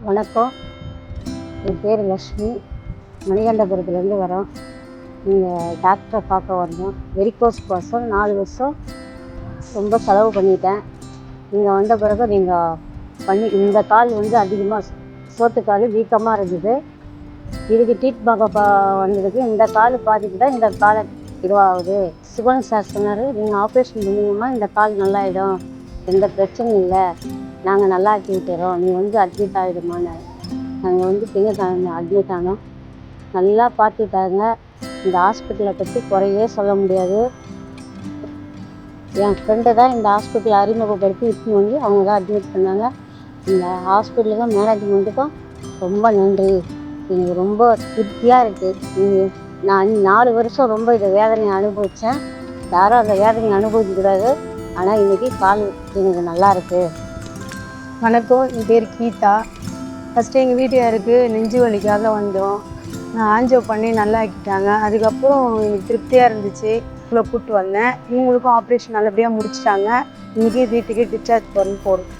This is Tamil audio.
வணக்கம். என் பேர் லக்ஷ்மி. மணிகண்டபுரத்துலேருந்து வரோம். நீங்கள் டாக்டரை பார்க்க வரணும். வெரிகோஸ் கோசம் 4 வருஷம் ரொம்ப செலவு பண்ணிட்டேன். நீங்கள் வந்த பிறகு இந்த கால் அதிகமாக சோத்துக்கால் வீக்கமாக இருந்தது. இதுக்கு ட்ரீட்மெண்ட் வந்ததுக்கு இந்த கால் பாதிக்குதான் இந்த காலை இதுவாகுது. சிவன் சார் சொன்னார், நீங்கள் ஆப்ரேஷன் பண்ணிங்கன்னா இந்த கால் நல்லாயிடும், எந்த பிரச்சனையும் இல்லை, நாங்கள் நல்லா ஆக்கி விட்டுறோம், நீ அட்மிட் ஆகிடுமான்னு. நாங்கள் திங்கக்கிழமை அட்மிட் ஆனோம். நல்லா பார்த்துட்டாங்க. இந்த ஹாஸ்பிட்டலை பற்றி குறையே சொல்ல முடியாது. என் ஃப்ரெண்டை தான் இந்த ஹாஸ்பிட்டலை அறிமுகப்படுத்தி இட்டுன்னு அவங்க தான் அட்மிட் பண்ணாங்க. இந்த ஹாஸ்பிட்டலுக்கும் மேனேஜ்மெண்ட்டுக்கும் ரொம்ப நன்றி. எனக்கு ரொம்ப திருப்தியாக இருக்குது. நான் 4 வருஷம் ரொம்ப இதை வேதனையை அனுபவித்தேன். யாரும் அந்த வேதனையை அனுபவிக்கக்கூடாது. ஆனால் இன்றைக்கி கால் எனக்கு நல்லா இருக்குது. வணக்கம், என் பேர் கீதா. ஃபஸ்ட்டு எங்கள் வீட்டுக்காருக்கு நெஞ்சு வலிக்காக வந்தோம். நான் ஆஞ்சியோ பண்ணி நல்லா ஆக்கிட்டாங்க. அதுக்கப்புறம் எனக்கு திருப்தியாக இருந்துச்சு. இவ்வளோ கூப்பிட்டு வந்தேன். இவங்களுக்கும் ஆப்ரேஷன் நல்லபடியாக முடிச்சிட்டாங்க. இன்றைக்கி வீட்டுக்கு டிஸ்சார்ஜ் பண்ணி போகிறோம்.